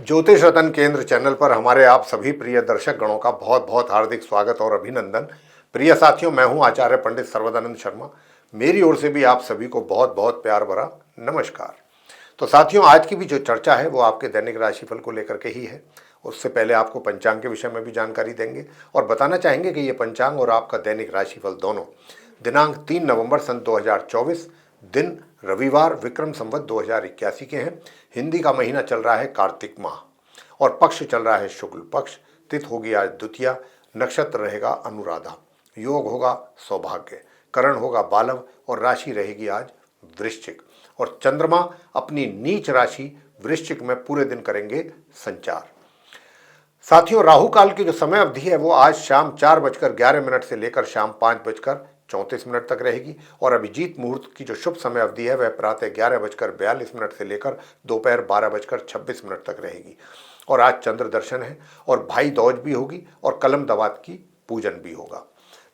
ज्योतिष रतन केंद्र चैनल पर हमारे आप सभी प्रिय दर्शक गणों का बहुत बहुत हार्दिक स्वागत और अभिनंदन। प्रिय साथियों, मैं हूं आचार्य पंडित सर्वदानंद शर्मा। मेरी ओर से भी आप सभी को बहुत बहुत प्यार भरा नमस्कार। तो साथियों, आज की भी जो चर्चा है वो आपके दैनिक राशिफल को लेकर के ही है। उससे पहले आपको पंचांग के विषय में भी जानकारी देंगे और बताना चाहेंगे कि ये पंचांग और आपका दैनिक राशिफल दोनों दिनांक 3 नवंबर सन 2024, दिन रविवार, विक्रम संवत 2081 के हैं। हिंदी का महीना चल रहा है कार्तिक माह और पक्ष चल रहा है शुक्ल पक्ष। तिथि होगी आज द्वितीया, नक्षत्र रहेगा अनुराधा, योग होगा सौभाग्य, करण होगा बालव और राशि रहेगी आज वृश्चिक। और चंद्रमा अपनी नीच राशि वृश्चिक में पूरे दिन करेंगे संचार। साथियों, राहु काल की जो समय अवधि है वो आज शाम 4:11 से लेकर शाम 5:34 तक रहेगी और अभिजीत मुहूर्त की जो शुभ समय अवधि है वह प्रातः 11:42 से लेकर दोपहर 12:26 तक रहेगी। और आज चंद्र दर्शन है और भाई दौज भी होगी और कलम दवात की पूजन भी होगा।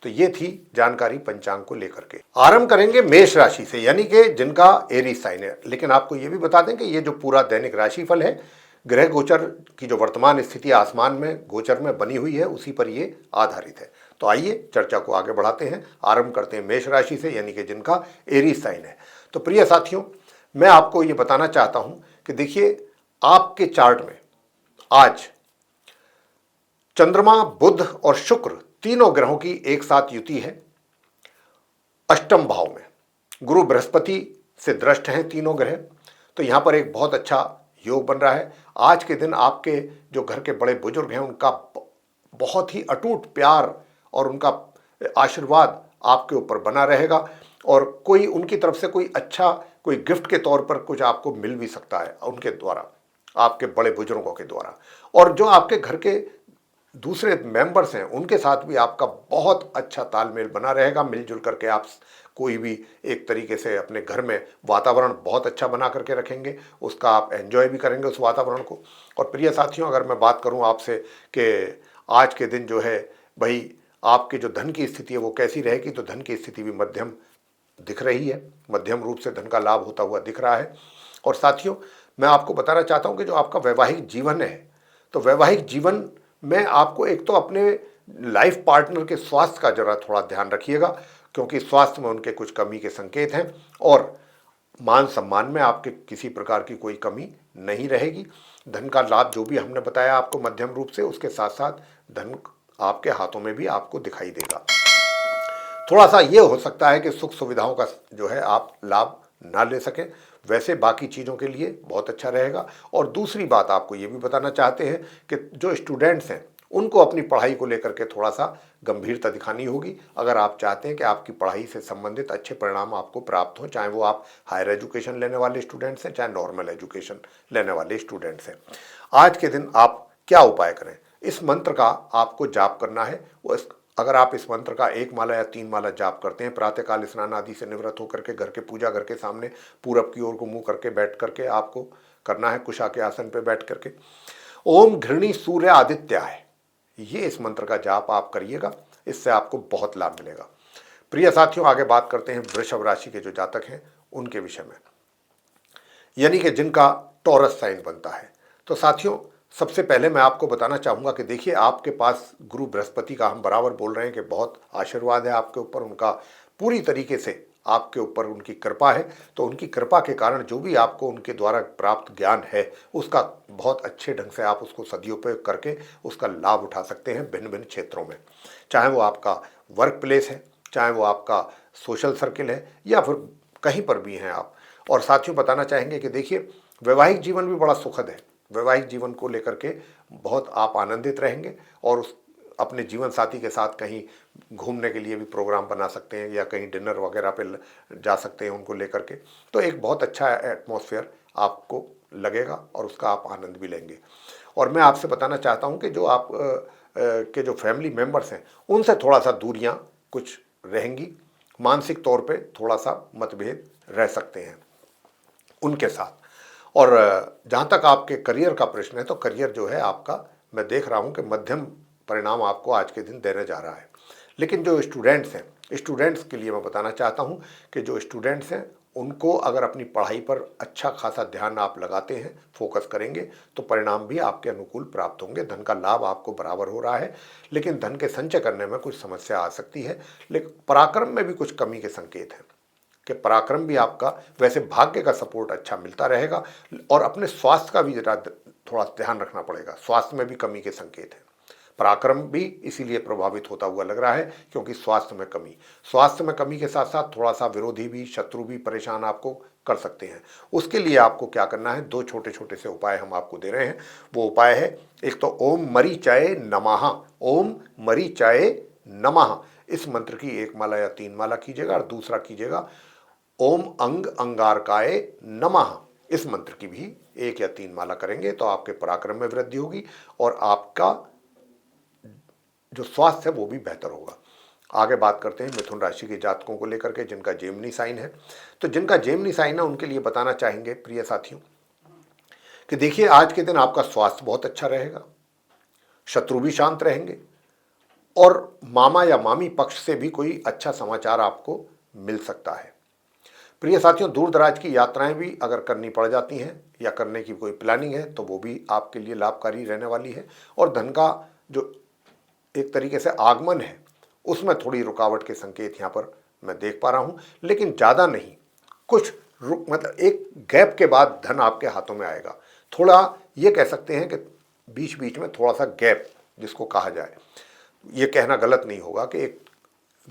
तो ये थी जानकारी पंचांग को लेकर के। आरंभ करेंगे मेष राशि से, यानी कि जिनका एरीज साइन है। लेकिन आपको ये भी बता दें कि ये जो पूरा दैनिक राशिफल है, ग्रह गोचर की जो वर्तमान स्थिति आसमान में गोचर में बनी हुई है उसी पर ये आधारित है। तो आइए चर्चा को आगे बढ़ाते हैं। आरंभ करते हैं मेष राशि से, यानी कि जिनका एरीज साइन है। तो प्रिय साथियों, मैं आपको ये बताना चाहता हूं कि देखिए, आपके चार्ट में आज चंद्रमा, बुध और शुक्र तीनों ग्रहों की एक साथ युति है। अष्टम भाव में गुरु बृहस्पति से दृष्ट हैं तीनों ग्रह। तो यहां पर एक बहुत अच्छा योग बन रहा है। आज के दिन आपके जो घर के बड़े बुजुर्ग हैं उनका बहुत ही अटूट प्यार और उनका आशीर्वाद आपके ऊपर बना रहेगा और कोई उनकी तरफ से कोई अच्छा कोई गिफ्ट के तौर पर कुछ आपको मिल भी सकता है उनके द्वारा, आपके बड़े बुजुर्गों के द्वारा। और जो आपके घर के दूसरे मेंबर्स हैं उनके साथ भी आपका बहुत अच्छा तालमेल बना रहेगा। मिलजुल करके आप कोई भी एक तरीके से अपने घर में वातावरण बहुत अच्छा बना करके रखेंगे, उसका आप एंजॉय भी करेंगे उस वातावरण को। और प्रिय साथियों, अगर मैं बात करूं आपसे कि आज के दिन जो है भाई आपके जो धन की स्थिति है वो कैसी रहेगी, तो धन की स्थिति भी मध्यम दिख रही है, मध्यम रूप से धन का लाभ होता हुआ दिख रहा है। और साथियों, मैं आपको बताना चाहता हूं कि जो आपका वैवाहिक जीवन है, तो वैवाहिक जीवन में आपको एक तो अपने लाइफ पार्टनर के स्वास्थ्य का जरा थोड़ा ध्यान रखिएगा, क्योंकि स्वास्थ्य में उनके कुछ कमी के संकेत हैं। और मान सम्मान में आपके किसी प्रकार की कोई कमी नहीं रहेगी। धन का लाभ जो भी हमने बताया आपको मध्यम रूप से, उसके साथ साथ धन आपके हाथों में भी आपको दिखाई देगा। थोड़ा सा ये हो सकता है कि सुख सुविधाओं का जो है आप लाभ ना ले सकें, वैसे बाकी चीज़ों के लिए बहुत अच्छा रहेगा। और दूसरी बात आपको ये भी बताना चाहते हैं कि जो स्टूडेंट्स हैं उनको अपनी पढ़ाई को लेकर के थोड़ा सा गंभीरता दिखानी होगी, अगर आप चाहते हैं कि आपकी पढ़ाई से संबंधित अच्छे परिणाम आपको प्राप्त हों, चाहे वो आप हायर एजुकेशन लेने वाले स्टूडेंट्स हैं चाहे नॉर्मल एजुकेशन लेने वाले स्टूडेंट्स हैं। आज के दिन आप क्या उपाय करें, इस मंत्र का आपको जाप करना है। वो अगर आप इस मंत्र का 1 माला या 3 माला जाप करते हैं, प्रातःकाल स्नान आदि से निवृत्त होकर के घर के पूजा घर के सामने पूरब की ओर को मुंह करके बैठ करके आपको करना है, कुशा के आसन पे बैठ करके ओम घृणी सूर्य आदित्याय, ये इस मंत्र का जाप आप करिएगा, इससे आपको बहुत लाभ मिलेगा। प्रिय साथियों, आगे बात करते हैं वृषभ राशि के जो जातक हैं उनके विषय में, यानी कि जिनका टॉरस साइन बनता है। तो साथियों, सबसे पहले मैं आपको बताना चाहूँगा कि देखिए, आपके पास गुरु बृहस्पति का हम बराबर बोल रहे हैं कि बहुत आशीर्वाद है आपके ऊपर, उनका पूरी तरीके से आपके ऊपर उनकी कृपा है। तो उनकी कृपा के कारण जो भी आपको उनके द्वारा प्राप्त ज्ञान है उसका बहुत अच्छे ढंग से आप उसको सदुपयोग करके उसका लाभ उठा सकते हैं भिन्न भिन्न क्षेत्रों में, चाहे वो आपका वर्क प्लेस है, चाहे वो आपका सोशल सर्किल है, या फिर कहीं पर भी हैं आप। और साथियों, बताना चाहेंगे कि देखिए, वैवाहिक जीवन भी बड़ा सुखद है। वैवाहिक जीवन को लेकर के बहुत आप आनंदित रहेंगे और उस अपने जीवन साथी के साथ कहीं घूमने के लिए भी प्रोग्राम बना सकते हैं या कहीं डिनर वगैरह पे जा सकते हैं उनको लेकर के। तो एक बहुत अच्छा एटमॉस्फेयर आपको लगेगा और उसका आप आनंद भी लेंगे। और मैं आपसे बताना चाहता हूं कि जो आप के जो फैमिली मेम्बर्स हैं उनसे थोड़ा सा दूरियां कुछ रहेंगी, मानसिक तौर पे थोड़ा सा मतभेद रह सकते हैं उनके साथ। और जहाँ तक आपके करियर का प्रश्न है, तो करियर जो है आपका, मैं देख रहा हूँ कि मध्यम परिणाम आपको आज के दिन देने जा रहा है। लेकिन जो स्टूडेंट्स हैं, स्टूडेंट्स के लिए मैं बताना चाहता हूँ कि जो स्टूडेंट्स हैं उनको अगर अपनी पढ़ाई पर अच्छा खासा ध्यान आप लगाते हैं, फोकस करेंगे, तो परिणाम भी आपके अनुकूल प्राप्त होंगे। धन का लाभ आपको बराबर हो रहा है, लेकिन धन के संचय करने में कुछ समस्या आ सकती है। लेकिन पराक्रम में भी कुछ कमी के संकेत हैं कि पराक्रम भी आपका, वैसे भाग्य का सपोर्ट अच्छा मिलता रहेगा। और अपने स्वास्थ्य का भी जरा थोड़ा ध्यान रखना पड़ेगा, स्वास्थ्य में भी कमी के संकेत हैं। पराक्रम भी इसीलिए प्रभावित होता हुआ लग रहा है क्योंकि स्वास्थ्य में कमी के साथ साथ थोड़ा सा विरोधी भी, शत्रु भी परेशान आपको कर सकते हैं। उसके लिए आपको क्या करना है, दो छोटे छोटे से उपाय हम आपको दे रहे हैं। वो उपाय है, एक तो ओम मरीचाय नमः, ओम मरीचाय नमः, इस मंत्र की 1 माला या 3 माला कीजिएगा। और दूसरा कीजिएगा ओम अंग अंगारकाय नमः, इस मंत्र की भी 1 या 3 माला करेंगे तो आपके पराक्रम में वृद्धि होगी और आपका जो स्वास्थ्य है वो भी बेहतर होगा। आगे बात करते हैं मिथुन राशि के जातकों को लेकर के जिनका जेमिनी साइन है। तो जिनका जेमिनी साइन है उनके लिए बताना चाहेंगे प्रिय साथियों कि देखिए, आज के दिन आपका स्वास्थ्य बहुत अच्छा रहेगा, शत्रु भी शांत रहेंगे और मामा या मामी पक्ष से भी कोई अच्छा समाचार आपको मिल सकता है। प्रिय साथियों, दूर दराज की यात्राएं भी अगर करनी पड़ जाती हैं या करने की कोई प्लानिंग है तो वो भी आपके लिए लाभकारी रहने वाली है। और धन का जो एक तरीके से आगमन है उसमें थोड़ी रुकावट के संकेत यहाँ पर मैं देख पा रहा हूँ, लेकिन ज़्यादा नहीं, कुछ मतलब एक गैप के बाद धन आपके हाथों में आएगा। थोड़ा ये कह सकते हैं कि बीच बीच में थोड़ा सा गैप जिसको कहा जाए, ये कहना गलत नहीं होगा कि एक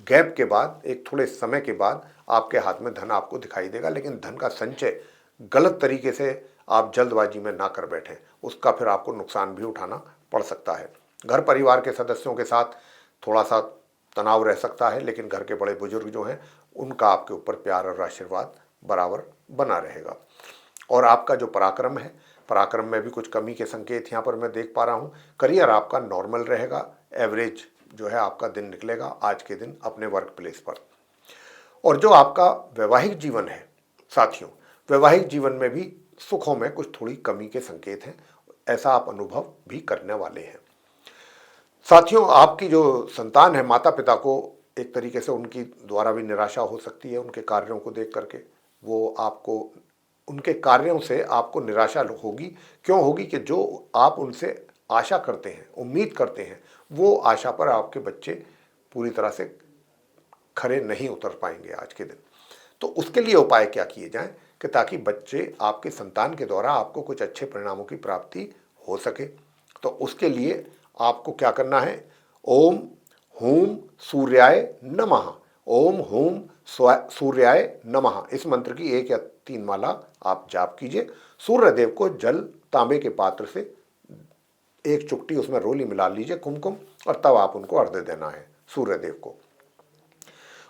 गैप के बाद, एक थोड़े समय के बाद आपके हाथ में धन आपको दिखाई देगा। लेकिन धन का संचय गलत तरीके से आप जल्दबाजी में ना कर बैठें, उसका फिर आपको नुकसान भी उठाना पड़ सकता है। घर परिवार के सदस्यों के साथ थोड़ा सा तनाव रह सकता है, लेकिन घर के बड़े बुजुर्ग जो हैं उनका आपके ऊपर प्यार और आशीर्वाद बराबर बना रहेगा। और आपका जो पराक्रम है, पराक्रम में भी कुछ कमी के संकेत यहाँ पर मैं देख पा रहा हूँ। करियर आपका नॉर्मल रहेगा, एवरेज जो है आपका दिन निकलेगा आज के दिन अपने वर्क प्लेस पर। और जो आपका वैवाहिक जीवन है साथियों, वैवाहिक जीवन में भी सुखों में कुछ थोड़ी कमी के संकेत हैं, ऐसा आप अनुभव भी करने वाले हैं। साथियों, आपकी जो संतान है, माता पिता को एक तरीके से उनकी द्वारा भी निराशा हो सकती है। उनके कार्यों को देख करके वो आपको, उनके कार्यों से आपको निराशा होगी। क्यों होगी कि जो आप उनसे आशा करते हैं, उम्मीद करते हैं, वो आशा पर आपके बच्चे पूरी तरह से खरे नहीं उतर पाएंगे आज के दिन। तो उसके लिए उपाय क्या किए जाएं कि ताकि बच्चे, आपके संतान के द्वारा आपको कुछ अच्छे परिणामों की प्राप्ति हो सके। तो उसके लिए आपको क्या करना है, ओम हूम सूर्याय नमः, ओम हूम सूर्याय नमः, इस मंत्र की 1 या 3 माला आप जाप कीजिए। सूर्य देव को जल तांबे के पात्र से 1 चुटकी उसमें रोली मिला लीजिए, कुमकुम, और तब आप उनको अर्घ्य देना है सूर्य देव को।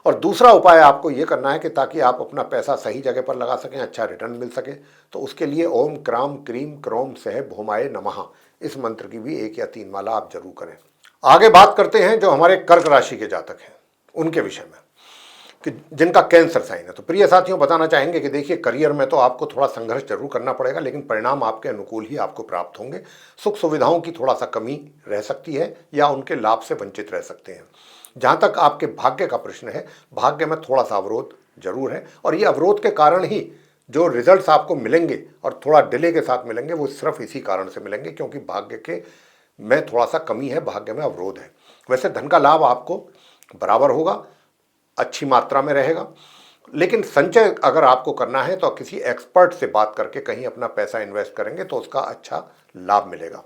और दूसरा उपाय आपको ये करना है कि ताकि आप अपना पैसा सही जगह पर लगा सकें, अच्छा रिटर्न मिल सके, तो उसके लिए ओम क्राम क्रीम क्रोम सह भौमाय नमः, इस मंत्र की भी 1 या 3 माला आप जरूर करें। आगे बात करते हैं जो हमारे कर्क राशि के जातक हैं उनके विषय में, कि जिनका कैंसर साइन है। तो प्रिय साथियों, बताना चाहेंगे कि देखिए, करियर में तो आपको थोड़ा संघर्ष जरूर करना पड़ेगा, लेकिन परिणाम आपके अनुकूल ही आपको प्राप्त होंगे। सुख सुविधाओं की थोड़ा सा कमी रह सकती है या उनके लाभ से वंचित रह सकते हैं। जहाँ तक आपके भाग्य का प्रश्न है, भाग्य में थोड़ा सा अवरोध जरूर है, और ये अवरोध के कारण ही जो रिजल्ट्स आपको मिलेंगे और थोड़ा डिले के साथ मिलेंगे, वो सिर्फ इसी कारण से मिलेंगे क्योंकि भाग्य के में थोड़ा सा कमी है, भाग्य में अवरोध है। वैसे धन का लाभ आपको बराबर होगा, अच्छी मात्रा में रहेगा, लेकिन संचय अगर आपको करना है तो किसी एक्सपर्ट से बात करके कहीं अपना पैसा इन्वेस्ट करेंगे तो उसका अच्छा लाभ मिलेगा।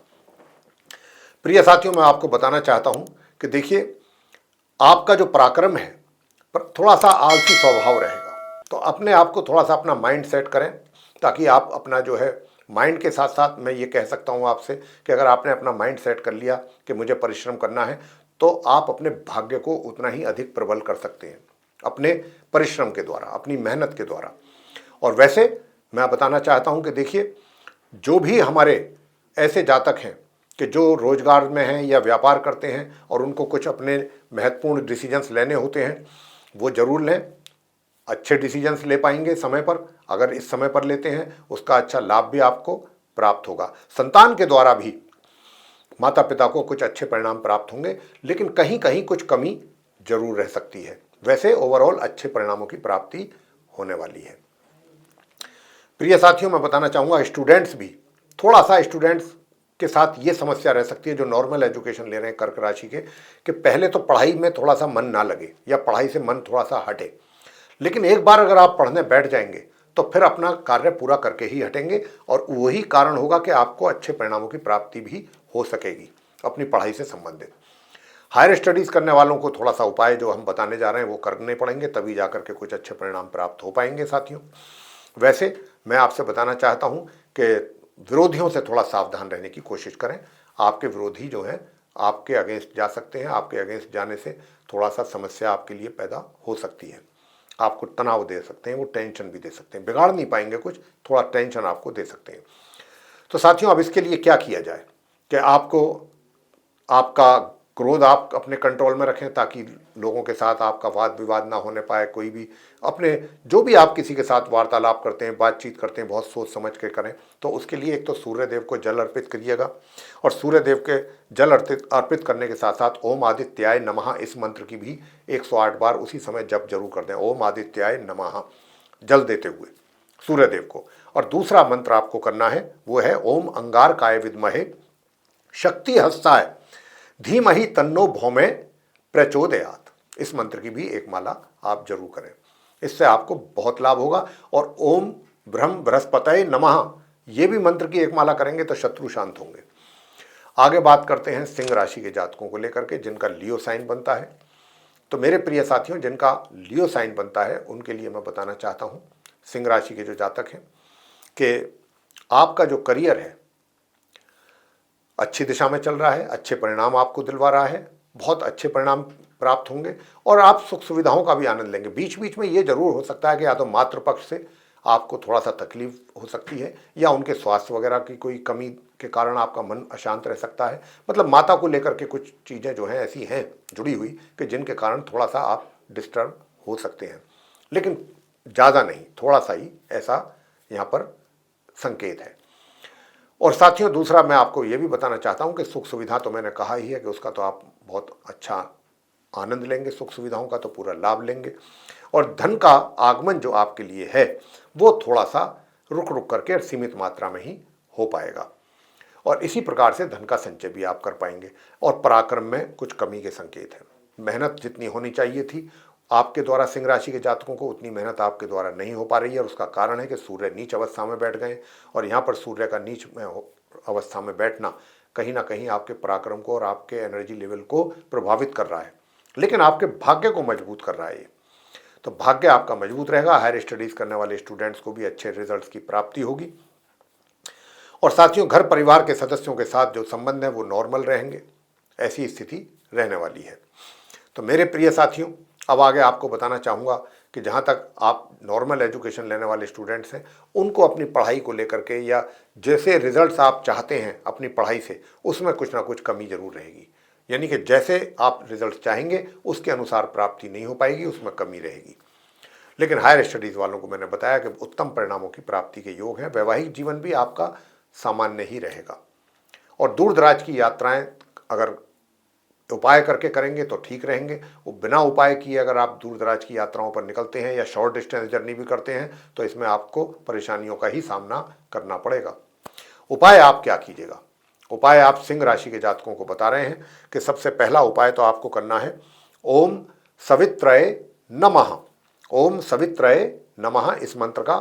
प्रिय साथियों, मैं आपको बताना चाहता हूं कि देखिए, आपका जो पराक्रम है पर थोड़ा सा आलसी स्वभाव रहेगा, तो अपने आप को थोड़ा सा अपना माइंड सेट करें ताकि आप अपना जो है माइंड के साथ साथ, मैं ये कह सकता हूँ आपसे कि अगर आपने अपना माइंड सेट कर लिया कि मुझे परिश्रम करना है, तो आप अपने भाग्य को उतना ही अधिक प्रबल कर सकते हैं अपने परिश्रम के द्वारा, अपनी मेहनत के द्वारा। और वैसे मैं बताना चाहता हूँ कि देखिए, जो भी हमारे ऐसे जातक हैं कि जो रोजगार में हैं या व्यापार करते हैं और उनको कुछ अपने महत्वपूर्ण डिसीजंस लेने होते हैं, वो जरूर लें। अच्छे डिसीजंस ले पाएंगे समय पर, अगर इस समय पर लेते हैं उसका अच्छा लाभ भी आपको प्राप्त होगा। संतान के द्वारा भी माता पिता को कुछ अच्छे परिणाम प्राप्त होंगे, लेकिन कहीं कहीं कुछ कमी जरूर रह सकती है। वैसे ओवरऑल अच्छे परिणामों की प्राप्ति होने वाली है। प्रिय साथियों, मैं बताना चाहूँगा स्टूडेंट्स भी थोड़ा सा, स्टूडेंट्स के साथ ये समस्या रह सकती है जो नॉर्मल एजुकेशन ले रहे हैं कर्क राशि के, कि पहले तो पढ़ाई में थोड़ा सा मन ना लगे या पढ़ाई से मन थोड़ा सा हटे, लेकिन एक बार अगर आप पढ़ने बैठ जाएंगे तो फिर अपना कार्य पूरा करके ही हटेंगे, और वही कारण होगा कि आपको अच्छे परिणामों की प्राप्ति भी हो सकेगी अपनी पढ़ाई से संबंधित। हायर स्टडीज़ करने वालों को थोड़ा सा उपाय जो हम बताने जा रहे हैं वो करने पड़ेंगे, तभी जाकर के कुछ अच्छे परिणाम प्राप्त हो पाएंगे साथियों। वैसे मैं आपसे बताना चाहता हूं कि विरोधियों से थोड़ा सावधान रहने की कोशिश करें। आपके विरोधी जो हैं आपके अगेंस्ट जा सकते हैं, आपके अगेंस्ट जाने से थोड़ा सा समस्या आपके लिए पैदा हो सकती है, आपको तनाव दे सकते हैं, वो टेंशन भी दे सकते हैं, बिगाड़ नहीं पाएंगे कुछ, थोड़ा टेंशन आपको दे सकते हैं। तो साथियों, अब इसके लिए क्या किया जाए कि आपको आपका क्रोध आप अपने कंट्रोल में रखें, ताकि लोगों के साथ आपका वाद विवाद ना होने पाए। कोई भी अपने जो भी आप किसी के साथ वार्तालाप करते हैं, बातचीत करते हैं, बहुत सोच समझ के करें। तो उसके लिए एक तो सूर्य देव को जल अर्पित करिएगा, और सूर्य देव के जल अर्पित करने के साथ साथ ओम आदित्याय नमः इस मंत्र की भी 108 बार उसी समय जप जरूर कर दें। ओम आदित्याय नमः जल देते हुए सूर्य देव को। और दूसरा मंत्र आपको करना है वो है ओम अंगारकाय विद्महे शक्ति हस्ताय धीमहि तन्नो भौमे प्रचोदयात। इस मंत्र की भी एक माला आप जरूर करें, इससे आपको बहुत लाभ होगा। और ओम ब्रह्म बृहस्पतये नमः ये भी मंत्र की एक माला करेंगे तो शत्रु शांत होंगे। आगे बात करते हैं सिंह राशि के जातकों को लेकर के जिनका लियो साइन बनता है। तो मेरे प्रिय साथियों, जिनका लियो साइन बनता है उनके लिए मैं बताना चाहता हूं, सिंह राशि के जो जातक हैं, कि आपका जो करियर है अच्छी दिशा में चल रहा है, अच्छे परिणाम आपको दिलवा रहा है, बहुत अच्छे परिणाम प्राप्त होंगे, और आप सुख सुविधाओं का भी आनंद लेंगे। बीच बीच में ये जरूर हो सकता है कि या तो मातृपक्ष से आपको थोड़ा सा तकलीफ हो सकती है, या उनके स्वास्थ्य वगैरह की कोई कमी के कारण आपका मन अशांत रह सकता है। मतलब माता को लेकर के कुछ चीज़ें जो हैं ऐसी हैं जुड़ी हुई कि जिनके कारण थोड़ा सा आप डिस्टर्ब हो सकते हैं, लेकिन ज़्यादा नहीं, थोड़ा सा ही ऐसा यहाँ पर संकेत है। और साथियों, दूसरा मैं आपको ये भी बताना चाहता हूँ कि सुख सुविधा तो मैंने कहा ही है कि उसका तो आप बहुत अच्छा आनंद लेंगे, सुख सुविधाओं का तो पूरा लाभ लेंगे। और धन का आगमन जो आपके लिए है वो थोड़ा सा रुक रुक करके और सीमित मात्रा में ही हो पाएगा, और इसी प्रकार से धन का संचय भी आप कर पाएंगे। और पराक्रम में कुछ कमी के संकेत हैं। मेहनत जितनी होनी चाहिए थी आपके द्वारा सिंह राशि के जातकों को, उतनी मेहनत आपके द्वारा नहीं हो पा रही है। और उसका कारण है कि सूर्य नीच अवस्था में बैठ गए, और यहाँ पर सूर्य का नीच अवस्था में बैठना कहीं ना कहीं आपके पराक्रम को और आपके एनर्जी लेवल को प्रभावित कर रहा है, लेकिन आपके भाग्य को मजबूत कर रहा है ये। तो भाग्य आपका मजबूत रहेगा। हायर स्टडीज़ करने वाले स्टूडेंट्स को भी अच्छे रिजल्ट्स की प्राप्ति होगी। और साथियों, घर परिवार के सदस्यों के साथ जो संबंध है वो नॉर्मल रहेंगे, ऐसी स्थिति रहने वाली है। तो मेरे प्रिय साथियों, अब आगे आपको बताना चाहूँगा कि जहाँ तक आप नॉर्मल एजुकेशन लेने वाले स्टूडेंट्स हैं, उनको अपनी पढ़ाई को लेकर के या जैसे रिजल्ट्स आप चाहते हैं अपनी पढ़ाई से, उसमें कुछ ना कुछ कमी जरूर रहेगी। यानी कि जैसे आप रिजल्ट चाहेंगे उसके अनुसार प्राप्ति नहीं हो पाएगी, उसमें कमी रहेगी। लेकिन हायर स्टडीज़ वालों को मैंने बताया कि उत्तम परिणामों की प्राप्ति के योग हैं। वैवाहिक जीवन भी आपका सामान्य ही रहेगा। और दूर दराज की यात्राएं अगर उपाय करके करेंगे तो ठीक रहेंगे। वो बिना उपाय किए अगर आप दूर दराज की यात्राओं पर निकलते हैं या शॉर्ट डिस्टेंस जर्नी भी करते हैं तो इसमें आपको परेशानियों का ही सामना करना पड़ेगा। उपाय आप क्या कीजिएगा? उपाय आप सिंह राशि के जातकों को बता रहे हैं कि सबसे पहला उपाय तो आपको करना है ओम सवित्रय नमः। ओम सवित्रय नमः इस मंत्र का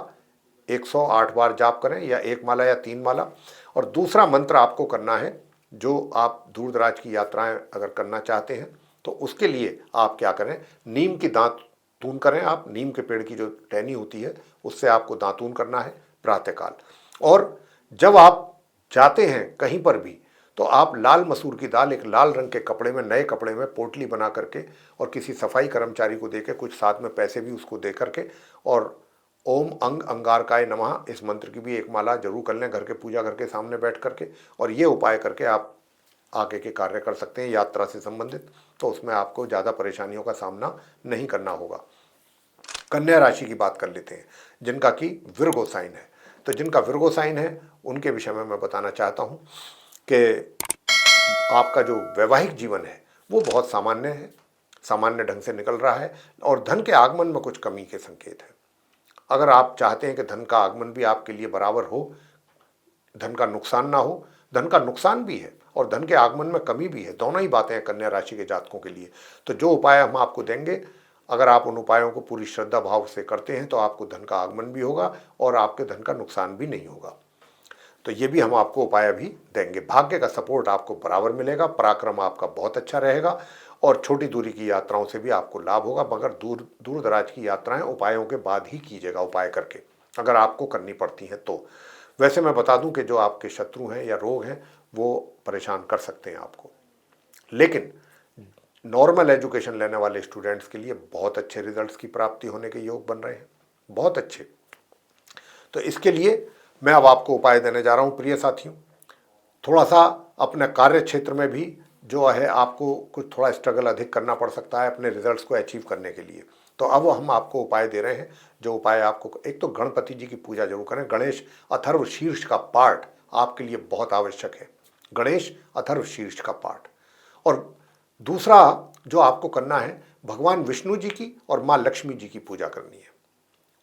108 बार जाप करें, या एक माला या 3 माला। और दूसरा मंत्र आपको करना है, जो आप दूर दराज की यात्राएं अगर करना चाहते हैं तो उसके लिए आप क्या करें, नीम की दातून करें। आप नीम के पेड़ की जो टहनी होती है उससे आपको दातून करना है प्रातःकाल। और जब आप जाते हैं कहीं पर भी तो आप लाल मसूर की दाल एक लाल रंग के कपड़े में, नए कपड़े में पोटली बना करके और किसी सफाई कर्मचारी को देकर, कुछ साथ में पैसे भी उसको दे करके, और ओम अंग अंगारकाय नमः इस मंत्र की भी एक माला जरूर कर लें घर के पूजा घर के सामने बैठ करके। और ये उपाय करके आप आगे के कार्य कर सकते हैं यात्रा से संबंधित, तो उसमें आपको ज़्यादा परेशानियों का सामना नहीं करना होगा। कन्या राशि की बात कर लेते हैं जिनका कि विर्गो साइन है। तो जिनका विर्गो साइन है उनके विषय में मैं बताना चाहता हूँ कि आपका जो वैवाहिक जीवन है वो बहुत सामान्य है, सामान्य ढंग से निकल रहा है, और धन के आगमन में कुछ कमी के संकेत हैं। अगर आप चाहते हैं कि धन का आगमन भी आपके लिए बराबर हो, धन का नुकसान ना हो, धन का नुकसान भी है और धन के आगमन में कमी भी है, दोनों ही बातें हैं कन्या राशि के जातकों के लिए। तो जो उपाय हम आपको देंगे, अगर आप उन उपायों को पूरी श्रद्धा भाव से करते हैं तो आपको धन का आगमन भी होगा और आपके धन का नुकसान भी नहीं होगा। तो ये भी हम आपको उपाय अभी देंगे। भाग्य का सपोर्ट आपको बराबर मिलेगा, पराक्रम आपका बहुत अच्छा रहेगा और छोटी दूरी की यात्राओं से भी आपको लाभ होगा, मगर दूर दराज की यात्राएं उपायों के बाद ही कीजिएगा, उपाय करके अगर आपको करनी पड़ती हैं तो। वैसे मैं बता दूं कि जो आपके शत्रु हैं या रोग हैं वो परेशान कर सकते हैं आपको, लेकिन नॉर्मल एजुकेशन लेने वाले स्टूडेंट्स के लिए बहुत अच्छे रिजल्ट्स की प्राप्ति होने के योग बन रहे हैं, बहुत अच्छे। तो इसके लिए मैं अब आपको उपाय देने जा रहा हूं प्रिय साथियों। थोड़ा सा अपने कार्य क्षेत्र में भी जो है आपको कुछ थोड़ा स्ट्रगल अधिक करना पड़ सकता है अपने रिजल्ट्स को अचीव करने के लिए। तो अब हम आपको उपाय दे रहे हैं, जो उपाय आपको, एक तो गणपति जी की पूजा जरूर करें। गणेश अथर्व शीर्ष का पाठ आपके लिए बहुत आवश्यक है, गणेश अथर्व शीर्ष का पाठ। और दूसरा जो आपको करना है, भगवान विष्णु जी की और माँ लक्ष्मी जी की पूजा करनी है।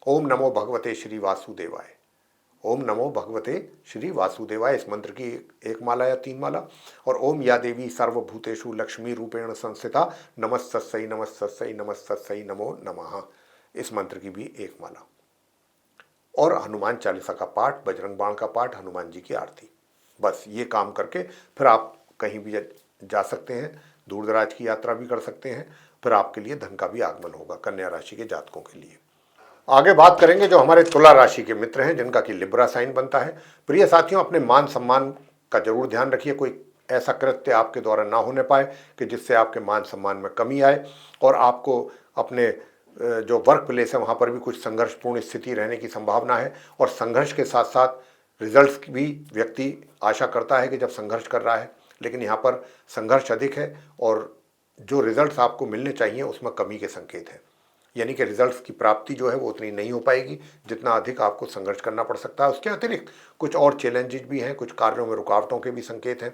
ओम नमो भगवते श्री वासुदेवाय, ओम नमो भगवते श्री वासुदेवाय, इस मंत्र की एक माला या 3 माला। और ओम या देवी सर्वभूतेषु लक्ष्मी रूपेण संस्थिता नमस्तस्यै नमस्तस्यै नमस्तस्यै नमो नमः, इस मंत्र की भी एक माला। और हनुमान चालीसा का पाठ, बजरंग बाण का पाठ, हनुमान जी की आरती। बस ये काम करके फिर आप कहीं भी जा सकते हैं, दूर दराज की यात्रा भी कर सकते हैं, फिर आपके लिए धन का भी आगमन होगा कन्या राशि के जातकों के लिए। आगे बात करेंगे जो हमारे तुला राशि के मित्र हैं, जिनका कि लिब्रा साइन बनता है। प्रिय साथियों, अपने मान सम्मान का जरूर ध्यान रखिए, कोई ऐसा कृत्य आपके द्वारा ना होने पाए कि जिससे आपके मान सम्मान में कमी आए और आपको अपने जो वर्क प्लेस है वहाँ पर भी कुछ संघर्षपूर्ण स्थिति रहने की संभावना है। और संघर्ष के साथ साथ रिजल्ट्स की भी व्यक्ति आशा करता है कि जब संघर्ष कर रहा है, लेकिन यहाँ पर संघर्ष अधिक है और जो रिजल्ट्स आपको मिलने चाहिए उसमें कमी के संकेत हैं। यानी कि रिजल्ट्स की प्राप्ति जो है वो उतनी नहीं हो पाएगी जितना अधिक आपको संघर्ष करना पड़ सकता है। उसके अतिरिक्त कुछ और चैलेंजेस भी हैं, कुछ कार्यों में रुकावटों के भी संकेत हैं।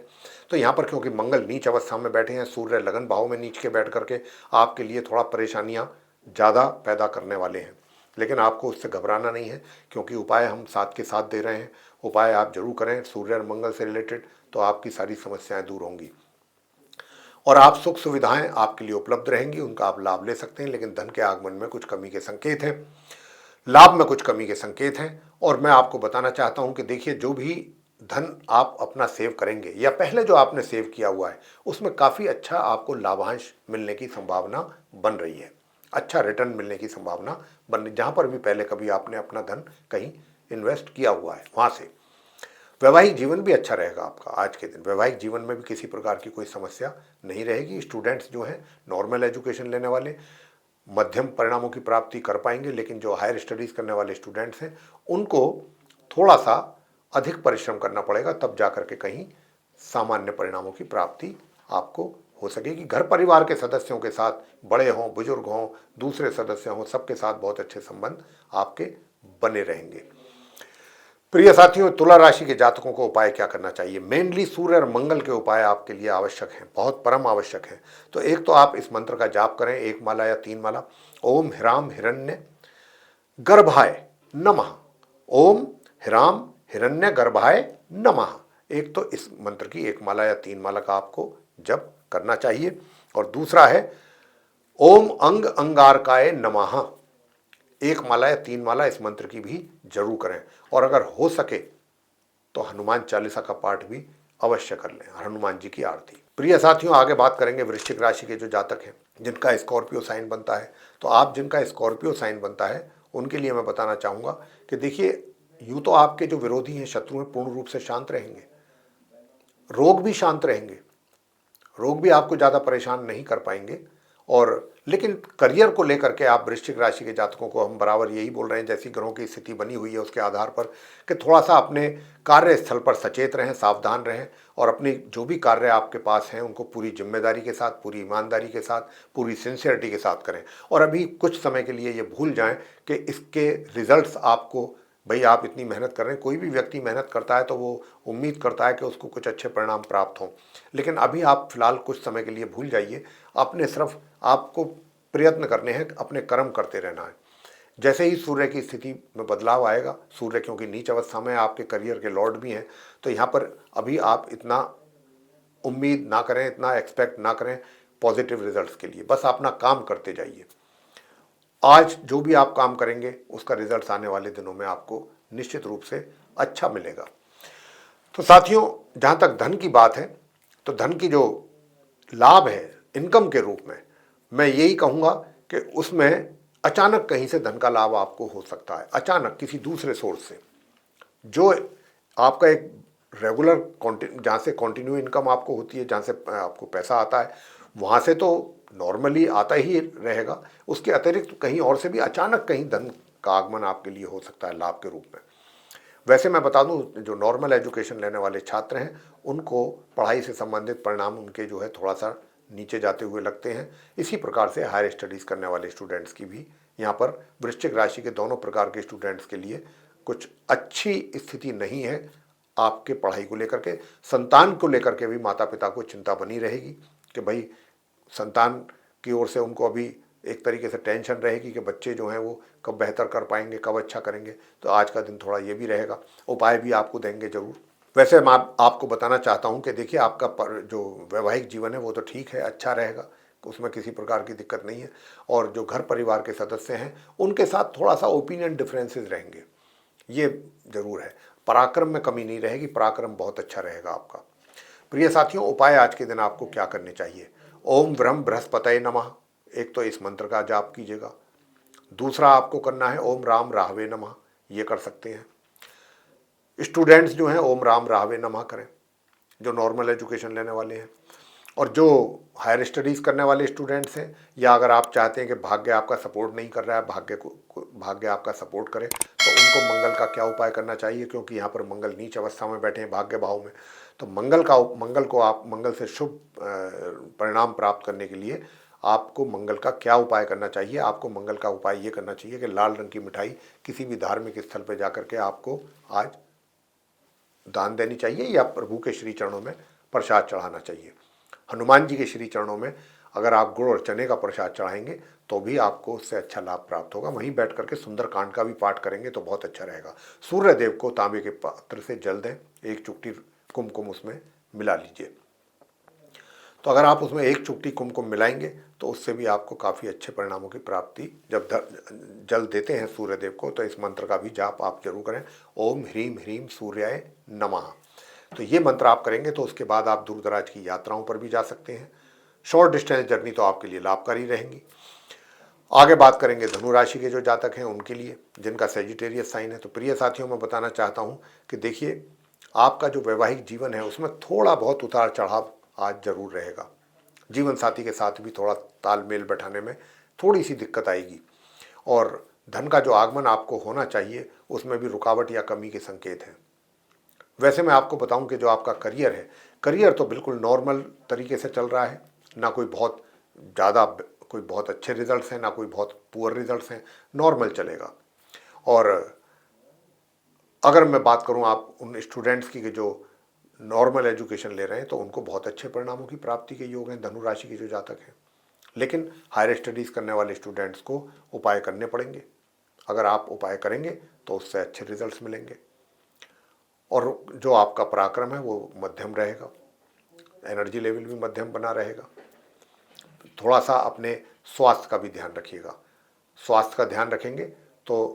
तो यहाँ पर क्योंकि मंगल नीच अवस्था में बैठे हैं, सूर्य लगन भाव में नीच के बैठ करके आपके लिए थोड़ा परेशानियाँ ज़्यादा पैदा करने वाले हैं, लेकिन आपको उससे घबराना नहीं है, क्योंकि उपाय हम साथ के साथ दे रहे हैं। उपाय आप जरूर करें सूर्य और मंगल से रिलेटेड, तो आपकी सारी समस्याएं दूर होंगी और आप सुख सुविधाएं आपके लिए उपलब्ध रहेंगी, उनका आप लाभ ले सकते हैं। लेकिन धन के आगमन में कुछ कमी के संकेत हैं, लाभ में कुछ कमी के संकेत हैं। और मैं आपको बताना चाहता हूं कि देखिए, जो भी धन आप अपना सेव करेंगे या पहले जो आपने सेव किया हुआ है उसमें काफ़ी अच्छा आपको लाभांश मिलने की संभावना बन रही है, अच्छा रिटर्न मिलने की संभावना बन रही। जहाँ पर भी पहले कभी आपने अपना धन कहीं इन्वेस्ट किया हुआ है वहाँ से वैवाहिक जीवन भी अच्छा रहेगा आपका। आज के दिन वैवाहिक जीवन में भी किसी प्रकार की कोई समस्या नहीं रहेगी। स्टूडेंट्स जो हैं, नॉर्मल एजुकेशन लेने वाले, मध्यम परिणामों की प्राप्ति कर पाएंगे, लेकिन जो हायर स्टडीज करने वाले स्टूडेंट्स हैं उनको थोड़ा सा अधिक परिश्रम करना पड़ेगा, तब जाकर के कहीं सामान्य परिणामों की प्राप्ति आपको हो सकेगी। घर परिवार के सदस्यों के साथ, बड़े हों बुजुर्ग हों दूसरे सदस्य हों, सबके साथ बहुत अच्छे संबंध आपके बने रहेंगे। प्रिय साथियों, तुला राशि के जातकों को उपाय क्या करना चाहिए? मेनली सूर्य और मंगल के उपाय आपके लिए आवश्यक हैं, बहुत परम आवश्यक हैं। तो एक तो आप इस मंत्र का जाप करें, 1 माला या 3 माला। ओम ह्राम हिरण्य गर्भाय नमः, ओम ह्राम हिरण्य गर्भाय नमः। एक तो इस मंत्र की 1 माला या 3 माला का आपको जप करना चाहिए। और दूसरा है ओम अंग अंगारकाय नमः, 1 माला या 3 माला इस मंत्र की भी जरूर करें। और अगर हो सके तो हनुमान चालीसा का पाठ भी अवश्य कर लें, हनुमान जी की आरती। प्रिय साथियों, आगे बात करेंगे वृश्चिक राशि के जो जातक हैं जिनका स्कॉर्पियो साइन बनता है। तो आप जिनका स्कॉर्पियो साइन बनता है उनके लिए मैं बताना चाहूँगा कि देखिए, यूँ तो आपके जो विरोधी हैं, शत्रु हैं, पूर्ण रूप से शांत रहेंगे, रोग भी शांत रहेंगे, रोग भी आपको ज़्यादा परेशान नहीं कर पाएंगे। और लेकिन करियर को लेकर के आप वृश्चिक राशि के जातकों को हम बराबर यही बोल रहे हैं, जैसी ग्रहों की स्थिति बनी हुई है उसके आधार पर, कि थोड़ा सा अपने कार्यस्थल पर सचेत रहें, सावधान रहें और अपनी जो भी कार्य आपके पास हैं उनको पूरी जिम्मेदारी के साथ, पूरी ईमानदारी के साथ, पूरी सिंसियरिटी के साथ करें। और अभी कुछ समय के लिए ये भूल जाएं कि इसके रिजल्ट्स आपको, भाई आप इतनी मेहनत कर रहे हैं, कोई भी व्यक्ति मेहनत करता है तो वो उम्मीद करता है कि उसको कुछ अच्छे परिणाम प्राप्त हों। लेकिन अभी आप फिलहाल कुछ समय के लिए भूल जाइए, अपने सिर्फ आपको प्रयत्न करने हैं, अपने कर्म करते रहना है। जैसे ही सूर्य की स्थिति में बदलाव आएगा, सूर्य क्योंकि नीच अवस्था में आपके करियर के लॉर्ड भी हैं, तो यहाँ पर अभी आप इतना उम्मीद ना करें, इतना एक्सपेक्ट ना करें पॉजिटिव रिजल्ट्स के लिए। बस अपना काम करते जाइए। आज जो भी आप काम करेंगे उसका रिजल्ट आने वाले दिनों में आपको निश्चित रूप से अच्छा मिलेगा। तो साथियों, जहाँ तक धन की बात है, तो धन की जो लाभ है इनकम के रूप में, मैं यही कहूँगा कि उसमें अचानक कहीं से धन का लाभ आपको हो सकता है, अचानक किसी दूसरे सोर्स से, जो आपका एक रेगुलर जहाँ से कंटिन्यू इनकम आपको होती है, जहाँ से आपको पैसा आता है, वहाँ से तो नॉर्मली आता ही रहेगा। उसके अतिरिक्त कहीं और से भी अचानक कहीं धन का आगमन आपके लिए हो सकता है लाभ के रूप में। वैसे मैं बता दूं, जो नॉर्मल एजुकेशन लेने वाले छात्र हैं उनको पढ़ाई से संबंधित परिणाम उनके जो है थोड़ा सा नीचे जाते हुए लगते हैं। इसी प्रकार से हायर स्टडीज़ करने वाले स्टूडेंट्स की भी यहाँ पर वृश्चिक राशि के दोनों प्रकार के स्टूडेंट्स के लिए कुछ अच्छी स्थिति नहीं है। आपके पढ़ाई को लेकर के, संतान को लेकर के भी माता पिता को चिंता बनी रहेगी कि भाई संतान की ओर से उनको अभी एक तरीके से टेंशन रहेगी कि बच्चे जो हैं वो कब बेहतर कर पाएंगे, कब अच्छा करेंगे। तो आज का दिन थोड़ा ये भी रहेगा, उपाय भी आपको देंगे ज़रूर। वैसे मैं आपको बताना चाहता हूँ कि देखिए, आपका जो वैवाहिक जीवन है वो तो ठीक है, अच्छा रहेगा, उसमें किसी प्रकार की दिक्कत नहीं है। और जो घर परिवार के सदस्य हैं उनके साथ थोड़ा सा ओपिनियन डिफरेंसेस रहेंगे, ये ज़रूर है। पराक्रम में कमी नहीं रहेगी, पराक्रम बहुत अच्छा रहेगा आपका। प्रिय साथियों, उपाय आज के दिन आपको क्या करने चाहिए? ओम व्रम बृहस्पतये नमः, एक तो इस मंत्र का जाप कीजिएगा। दूसरा आपको करना है ओम राम राहवे नमः, ये कर सकते हैं। स्टूडेंट्स जो हैं ओम राम राहवे नमः करें, जो नॉर्मल एजुकेशन लेने वाले हैं। और जो हायर स्टडीज़ करने वाले स्टूडेंट्स हैं, या अगर आप चाहते हैं कि भाग्य आपका सपोर्ट नहीं कर रहा है, भाग्य आपका सपोर्ट करे, तो उनको मंगल का क्या उपाय करना चाहिए? क्योंकि यहाँ पर मंगल नीच अवस्था में बैठे हैं भाग्य भाव में, तो मंगल से शुभ परिणाम प्राप्त करने के लिए आपको मंगल का क्या उपाय करना चाहिए? आपको मंगल का उपाय ये करना चाहिए कि लाल रंग की मिठाई किसी भी धार्मिक स्थल पर जाकर के आपको आज दान देनी चाहिए, या प्रभु के श्री चरणों में प्रसाद चढ़ाना चाहिए। हनुमान जी के श्री चरणों में अगर आप गुड़ और चने का प्रसाद चढ़ाएंगे तो भी आपको उससे अच्छा लाभ प्राप्त होगा। वहीं बैठ करके सुंदरकांड का भी पाठ करेंगे तो बहुत अच्छा रहेगा। सूर्य देव को तांबे के पात्र से जल दें, एक चुटकी कुमकुम उसमें मिला लीजिए। तो अगर आप उसमें एक चुटकी कुमकुम मिलाएंगे तो उससे भी आपको काफ़ी अच्छे परिणामों की प्राप्ति, जब जल देते हैं सूर्य देव को, तो इस मंत्र का भी जाप आप जरूर करें, ओम ह्रीम ह्रीम सूर्याय नमः। तो ये मंत्र आप करेंगे तो उसके बाद आप दूर दराज की यात्राओं पर भी जा सकते हैं। शॉर्ट डिस्टेंस जर्नी तो आपके लिए लाभकारी रहेंगी। आगे बात करेंगे धनु राशि के जो जातक हैं उनके लिए, जिनका सेजिटेरियस साइन है। तो प्रिय साथियों, मैं बताना चाहता हूँ कि देखिए, आपका जो वैवाहिक जीवन है उसमें थोड़ा बहुत उतार चढ़ाव आज जरूर रहेगा। जीवन साथी के साथ भी थोड़ा तालमेल बैठाने में थोड़ी सी दिक्कत आएगी, और धन का जो आगमन आपको होना चाहिए उसमें भी रुकावट या कमी के संकेत हैं। वैसे मैं आपको बताऊं कि जो आपका करियर है, करियर तो बिल्कुल नॉर्मल तरीके से चल रहा है, ना कोई बहुत ज़्यादा कोई बहुत अच्छे रिजल्ट्स हैं, ना कोई बहुत पुअर रिजल्ट्स हैं, नॉर्मल चलेगा। और अगर मैं बात करूं आप उन स्टूडेंट्स की जो नॉर्मल एजुकेशन ले रहे हैं, तो उनको बहुत अच्छे परिणामों की प्राप्ति के योग हैं धनु राशि के जो जातक हैं। लेकिन हायर स्टडीज़ करने वाले स्टूडेंट्स को उपाय करने पड़ेंगे। अगर आप उपाय करेंगे तो उससे अच्छे रिजल्ट्स मिलेंगे। और जो आपका पराक्रम है वो मध्यम रहेगा, एनर्जी लेवल भी मध्यम बना रहेगा। थोड़ा सा अपने स्वास्थ्य का भी ध्यान रखिएगा। स्वास्थ्य का ध्यान रखेंगे तो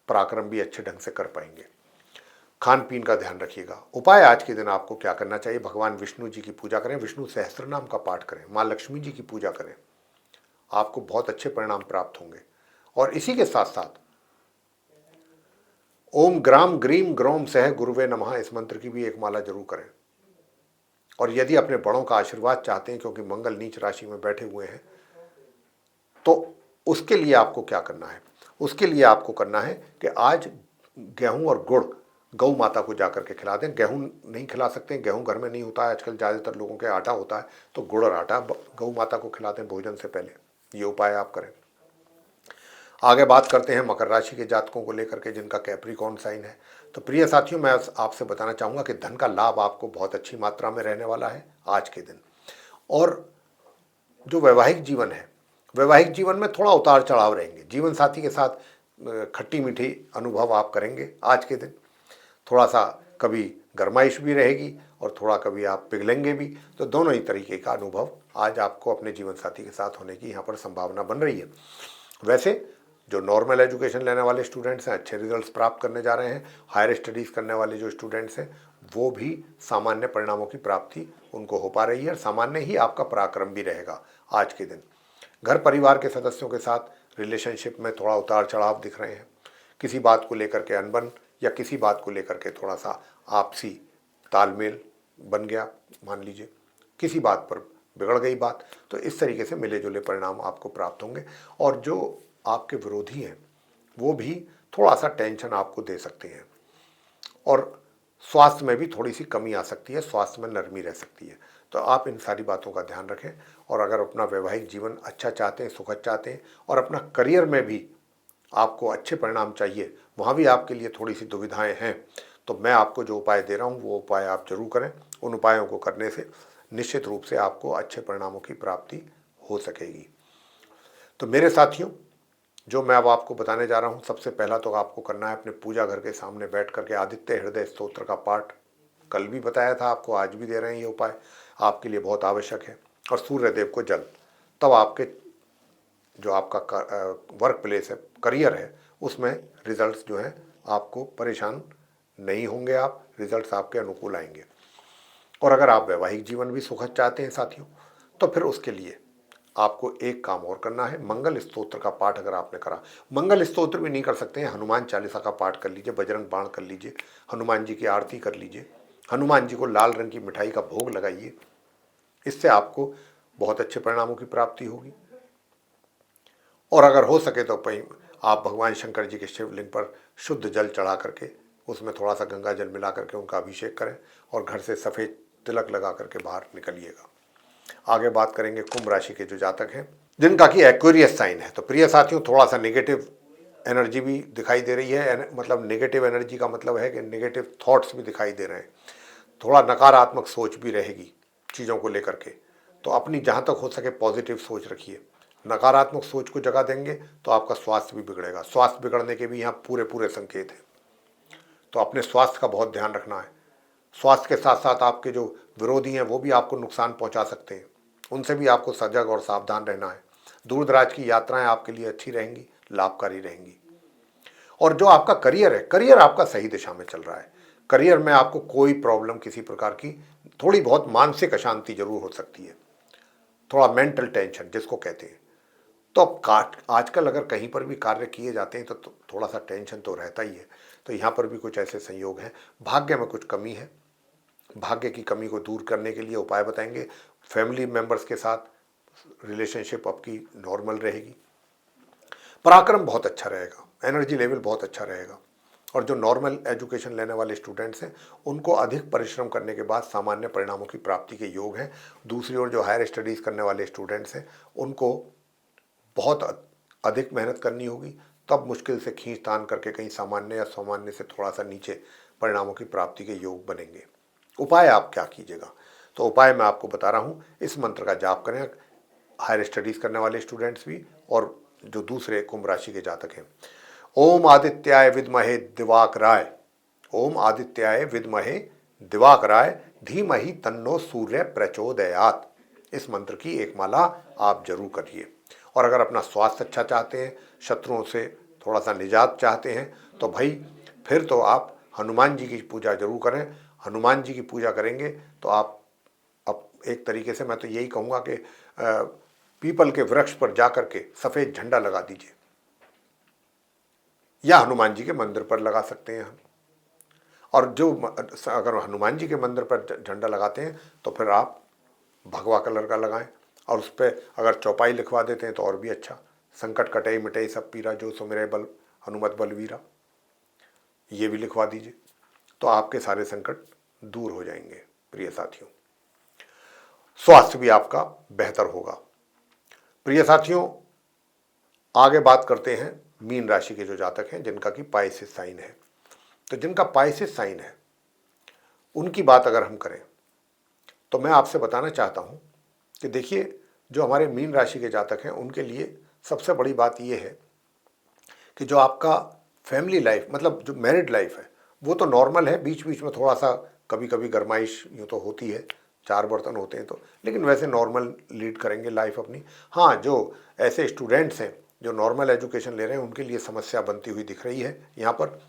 पराक्रम भी अच्छे ढंग से कर पाएंगे। खान पीन का ध्यान रखिएगा। उपाय आज के दिन आपको क्या करना चाहिए? भगवान विष्णु जी की पूजा करें, विष्णु सहस्त्र नाम का पाठ करें, माँ लक्ष्मी जी की पूजा करें, आपको बहुत अच्छे परिणाम प्राप्त होंगे। और इसी के साथ साथ ओम ग्राम ग्रीम ग्रोम सह गुरुवे नमः, इस मंत्र की भी एक माला जरूर करें। और यदि अपने बड़ों का आशीर्वाद चाहते हैं, क्योंकि मंगल नीच राशि में बैठे हुए हैं, तो उसके लिए आपको क्या करना है? उसके लिए आपको करना है कि आज गेहूं और गुड़ गौ माता को जाकर के खिला दें। गेहूं नहीं खिला सकते, गेहूं घर में नहीं होता है आजकल, ज़्यादातर लोगों के आटा होता है, तो गुड़ और आटा गौ माता को खिला दें भोजन से पहले। ये उपाय आप करें। आगे बात करते हैं मकर राशि के जातकों को लेकर के, जिनका कैप्रिकॉर्न साइन है। तो प्रिय साथियों, मैं आपसे बताना चाहूँगा कि धन का लाभ आपको बहुत अच्छी मात्रा में रहने वाला है आज के दिन। और जो वैवाहिक जीवन है, वैवाहिक जीवन में थोड़ा उतार चढ़ाव रहेंगे। जीवन साथी के साथ खट्टी मीठी अनुभव आप करेंगे आज के दिन। थोड़ा सा कभी गरमाइश भी रहेगी और थोड़ा कभी आप पिघलेंगे भी, तो दोनों ही तरीके का अनुभव आज आपको अपने जीवन साथी के साथ होने की यहाँ पर संभावना बन रही है। वैसे जो नॉर्मल एजुकेशन लेने वाले स्टूडेंट्स हैं अच्छे रिजल्ट्स प्राप्त करने जा रहे हैं। हायर स्टडीज़ करने वाले जो स्टूडेंट्स हैं वो भी सामान्य परिणामों की प्राप्ति उनको हो पा रही है और सामान्य ही आपका पराक्रम भी रहेगा आज के दिन। घर परिवार के सदस्यों के साथ रिलेशनशिप में थोड़ा उतार चढ़ाव दिख रहे हैं। किसी बात को लेकर के अनबन या किसी बात को लेकर के थोड़ा सा आपसी तालमेल बन गया, मान लीजिए किसी बात पर बिगड़ गई बात, तो इस तरीके से मिले जुले परिणाम आपको प्राप्त होंगे। और जो आपके विरोधी हैं वो भी थोड़ा सा टेंशन आपको दे सकते हैं और स्वास्थ्य में भी थोड़ी सी कमी आ सकती है, स्वास्थ्य में नरमी रह सकती है। तो आप इन सारी बातों का ध्यान रखें और अगर अपना वैवाहिक जीवन अच्छा चाहते हैं, सुखद चाहते हैं और अपना करियर में भी आपको अच्छे परिणाम चाहिए, वहाँ भी आपके लिए थोड़ी सी दुविधाएं हैं, तो मैं आपको जो उपाय दे रहा हूँ वो उपाय आप जरूर करें। उन उपायों को करने से निश्चित रूप से आपको अच्छे परिणामों की प्राप्ति हो सकेगी। तो मेरे साथियों, जो मैं अब आपको बताने जा रहा हूँ, सबसे पहला तो आपको करना है अपने पूजा घर के सामने बैठ करके आदित्य हृदय स्तोत्र का पाठ। कल भी बताया था आपको, आज भी दे रहे हैं ये उपाय, आपके लिए बहुत आवश्यक है। और सूर्य देव को जल, तब आपके जो आपका वर्क प्लेस है, करियर है, उसमें रिजल्ट्स जो हैं आपको परेशान नहीं होंगे, आप रिजल्ट्स आपके अनुकूल आएंगे। और अगर आप वैवाहिक जीवन भी सुखद चाहते हैं साथियों, तो फिर उसके लिए आपको एक काम और करना है। मंगल स्तोत्र का पाठ अगर आपने करा, मंगल स्तोत्र भी नहीं कर सकते हैं, हनुमान चालीसा का पाठ कर लीजिए, बजरंग बाण कर लीजिए, हनुमान जी की आरती कर लीजिए, हनुमान जी को लाल रंग की मिठाई का भोग लगाइए। इससे आपको बहुत अच्छे परिणामों की प्राप्ति होगी। और अगर हो सके तो आप भगवान शंकर जी के शिवलिंग पर शुद्ध जल चढ़ा करके उसमें थोड़ा सा गंगा जल मिला करके उनका अभिषेक करें और घर से सफ़ेद तिलक लगा करके बाहर निकलिएगा। आगे बात करेंगे कुंभ राशि के जो जातक हैं जिनका कि एक्वेरियस साइन है। तो प्रिय साथियों, थोड़ा सा नेगेटिव एनर्जी भी दिखाई दे रही है, मतलब नेगेटिव एनर्जी का मतलब है कि नेगेटिव थॉट्स भी दिखाई दे रहे हैं, थोड़ा नकारात्मक सोच भी रहेगी चीज़ों को लेकर के। तो अपनी जहाँ तक हो सके पॉजिटिव सोच रखिए। नकारात्मक सोच को जगह देंगे तो आपका स्वास्थ्य भी बिगड़ेगा, स्वास्थ्य बिगड़ने के भी यहाँ पूरे पूरे संकेत हैं। तो अपने स्वास्थ्य का बहुत ध्यान रखना है। स्वास्थ्य के साथ साथ आपके जो विरोधी हैं वो भी आपको नुकसान पहुंचा सकते हैं, उनसे भी आपको सजग और सावधान रहना है। दूर दराज की यात्राएं आपके लिए अच्छी रहेंगी, लाभकारी रहेंगी। और जो आपका करियर है, करियर आपका सही दिशा में चल रहा है। करियर में आपको कोई प्रॉब्लम किसी प्रकार की, थोड़ी बहुत मानसिक अशांति जरूर हो सकती है, थोड़ा मेंटल टेंशन जिसको कहते हैं। तो अब आजकल अगर कहीं पर भी कार्य किए जाते हैं तो थोड़ा सा टेंशन तो रहता ही है। तो यहाँ पर भी कुछ ऐसे संयोग हैं, भाग्य में कुछ कमी है। भाग्य की कमी को दूर करने के लिए उपाय बताएंगे। फैमिली मेंबर्स के साथ रिलेशनशिप आपकी नॉर्मल रहेगी। पराक्रम बहुत अच्छा रहेगा, एनर्जी लेवल बहुत अच्छा रहेगा। और जो नॉर्मल एजुकेशन लेने वाले स्टूडेंट्स हैं उनको अधिक परिश्रम करने के बाद सामान्य परिणामों की प्राप्ति के योग हैं। दूसरी ओर जो हायर स्टडीज़ करने वाले स्टूडेंट्स हैं उनको बहुत अधिक मेहनत करनी होगी, तब मुश्किल से खींच तान करके कहीं सामान्य या सामान्य से थोड़ा सा नीचे परिणामों की प्राप्ति के योग बनेंगे। उपाय आप क्या कीजिएगा? तो उपाय मैं आपको बता रहा हूँ, इस मंत्र का जाप करें हायर स्टडीज़ करने वाले स्टूडेंट्स भी और जो दूसरे कुंभ राशि के जातक हैं। ओम आदित्याय विद्महे दिवाकराय, ओम आदित्याय विद्महे दिवाकराय धीमहि तन्नो सूर्य प्रचोदयात। इस मंत्र की एक माला आप जरूर करिए। और अगर अपना स्वास्थ्य अच्छा चाहते हैं, शत्रुओं से थोड़ा सा निजात चाहते हैं, तो भाई फिर तो आप हनुमान जी की पूजा जरूर करें। हनुमान जी की पूजा करेंगे तो आप अब एक तरीके से मैं तो यही कहूँगा कि पीपल के वृक्ष पर जाकर के सफ़ेद झंडा लगा दीजिए, या हनुमान जी के मंदिर पर लगा सकते हैं हम। और जो अगर हनुमान जी के मंदिर पर झंडा लगाते हैं तो फिर आप भगवा कलर का लगाएं और उस पर अगर चौपाई लिखवा देते हैं तो और भी अच्छा, संकट कटई मिटई सब पीरा जो सुमिरै बल हनुमत बलवीरा, ये भी लिखवा दीजिए तो आपके सारे संकट दूर हो जाएंगे। प्रिय साथियों, स्वास्थ्य भी आपका बेहतर होगा। प्रिय साथियों, आगे बात करते हैं मीन राशि के जो जातक हैं जिनका कि पाइसेस साइन है। तो जिनका पाइसेस साइन है उनकी बात अगर हम करें तो मैं आपसे बताना चाहता हूं कि देखिए, जो हमारे मीन राशि के जातक हैं उनके लिए सबसे बड़ी बात यह है कि जो आपका फैमिली लाइफ, मतलब जो मैरिड लाइफ है, वो तो नॉर्मल है, बीच बीच में थोड़ा सा कभी कभी गरमाइश यूँ तो होती है, चार बर्तन होते हैं तो, लेकिन वैसे नॉर्मल लीड करेंगे लाइफ अपनी। हाँ, जो ऐसे स्टूडेंट्स हैं जो नॉर्मल एजुकेशन ले रहे हैं, उनके लिए समस्या बनती हुई दिख रही है यहाँ पर।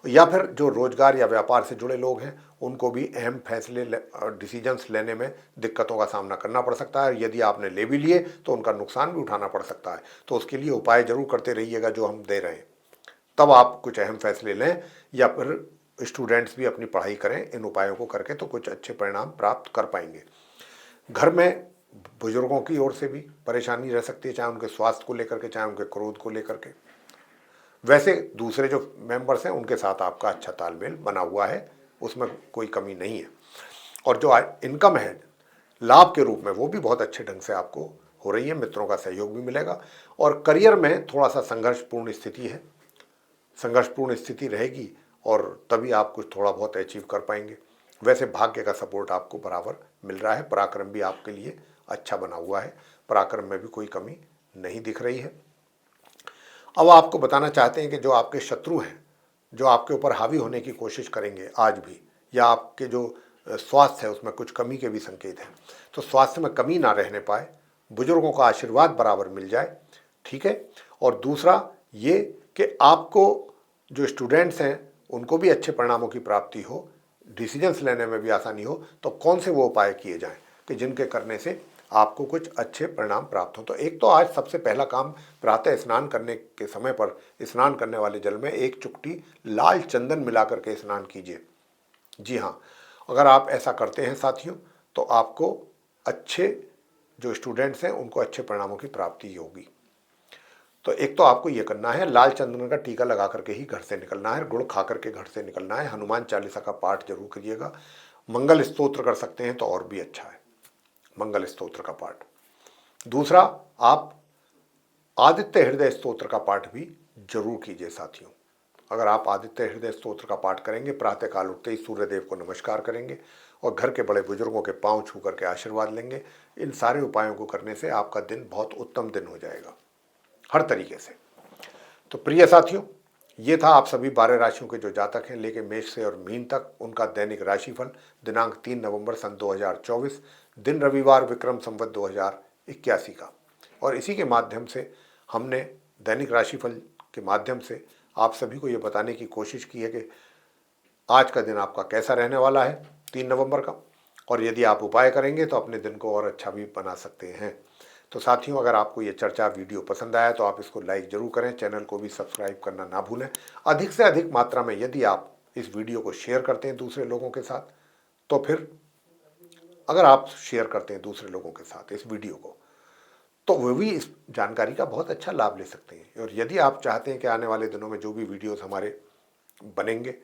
या फिर जो रोजगार या व्यापार से जुड़े लोग हैं, उनको भी अहम फैसले डिसीजंस लेने में दिक्कतों का सामना करना पड़ सकता है। यदि आपने ले भी लिए तो उनका नुकसान भी उठाना पड़ सकता है। तो उसके लिए उपाय जरूर करते रहिएगा जो हम दे रहे हैं, तब आप कुछ अहम फैसले लें, या फिर स्टूडेंट्स भी अपनी पढ़ाई करें इन उपायों को करके, तो कुछ अच्छे परिणाम प्राप्त कर पाएंगे। घर में बुजुर्गों की ओर से भी परेशानी रह सकती है, चाहे उनके स्वास्थ्य को लेकर के, चाहे उनके क्रोध को लेकर के। वैसे दूसरे जो मेंबर्स हैं उनके साथ आपका अच्छा तालमेल बना हुआ है, उसमें कोई कमी नहीं है। और जो इनकम है लाभ के रूप में, वो भी बहुत अच्छे ढंग से आपको हो रही है, मित्रों का सहयोग भी मिलेगा। और करियर में थोड़ा सा संघर्षपूर्ण स्थिति है, संघर्षपूर्ण स्थिति रहेगी, और तभी आप कुछ थोड़ा बहुत अचीव कर पाएंगे। वैसे भाग्य का सपोर्ट आपको बराबर मिल रहा है, पराक्रम भी आपके लिए अच्छा बना हुआ है, पराक्रम में भी कोई कमी नहीं दिख रही है। अब आपको बताना चाहते हैं कि जो आपके शत्रु हैं, जो आपके ऊपर हावी होने की कोशिश करेंगे आज भी, या आपके जो स्वास्थ्य है उसमें कुछ कमी के भी संकेत हैं, तो स्वास्थ्य में कमी ना रहने पाए, बुजुर्गों का आशीर्वाद बराबर मिल जाए, ठीक है। और दूसरा ये कि आपको जो स्टूडेंट्स हैं उनको भी अच्छे परिणामों की प्राप्ति हो, डिसीजंस लेने में भी आसानी हो, तो कौन से वो उपाय किए जाएं कि जिनके करने से आपको कुछ अच्छे परिणाम प्राप्त हो। तो एक तो आज सबसे पहला काम, प्रातः स्नान करने के समय पर स्नान करने वाले जल में एक चुटकी लाल चंदन मिला करके स्नान कीजिए। जी हाँ, अगर आप ऐसा करते हैं साथियों, तो आपको अच्छे जो स्टूडेंट्स हैं उनको अच्छे परिणामों की प्राप्ति होगी। तो एक तो आपको ये करना है, लाल चंदन का टीका लगा करके ही घर से निकलना है, गुड़ खा करके घर से निकलना है। हनुमान चालीसा का पाठ जरूर करिएगा। मंगल स्तोत्र कर सकते हैं तो और भी अच्छा है, मंगल स्तोत्र का पाठ। दूसरा, आप आदित्य हृदय स्तोत्र का पाठ भी जरूर कीजिए साथियों। अगर आप आदित्य हृदय स्तोत्र का पाठ करेंगे, प्रातःकाल उठते ही सूर्यदेव को नमस्कार करेंगे और घर के बड़े बुजुर्गों के पांव छू करके आशीर्वाद लेंगे, इन सारे उपायों को करने से आपका दिन बहुत उत्तम दिन हो जाएगा हर तरीके से। तो प्रिय साथियों, ये था आप सभी 12 राशियों के जो जातक हैं, लेके मेष से और मीन तक, उनका दैनिक राशिफल दिनांक 3 नवंबर सन 2024, दिन रविवार, विक्रम संवत 2081 का। और इसी के माध्यम से हमने दैनिक राशिफल के माध्यम से आप सभी को ये बताने की कोशिश की है कि आज का दिन आपका कैसा रहने वाला है 3 नवंबर का, और यदि आप उपाय करेंगे तो अपने दिन को और अच्छा भी बना सकते हैं। तो साथियों, अगर आपको ये चर्चा वीडियो पसंद आया तो आप इसको लाइक जरूर करें, चैनल को भी सब्सक्राइब करना ना भूलें। अधिक से अधिक मात्रा में यदि आप इस वीडियो को शेयर करते हैं दूसरे लोगों के साथ, तो फिर अगर आप शेयर करते हैं दूसरे लोगों के साथ इस वीडियो को, तो वो भी इस जानकारी का बहुत अच्छा लाभ ले सकते हैं। और यदि आप चाहते हैं कि आने वाले दिनों में जो भी वीडियोस हमारे बनेंगे,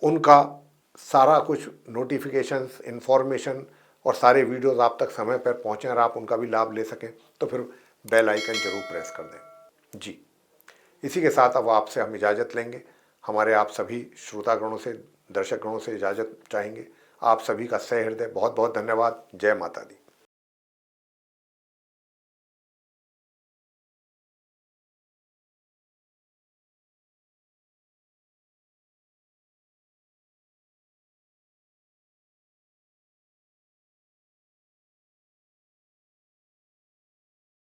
उनका सारा कुछ नोटिफिकेशंस, इन्फॉर्मेशन और सारे वीडियोस आप तक समय पर पहुंचें और आप उनका भी लाभ ले सकें, तो फिर बेल आइकन जरूर प्रेस कर दें। जी, इसी के साथ अब आपसे हम इजाज़त लेंगे। हमारे आप सभी श्रोतागणों से, दर्शकगणों से इजाज़त चाहेंगे। आप सभी का सह हृदय बहुत बहुत धन्यवाद। जय माता दी।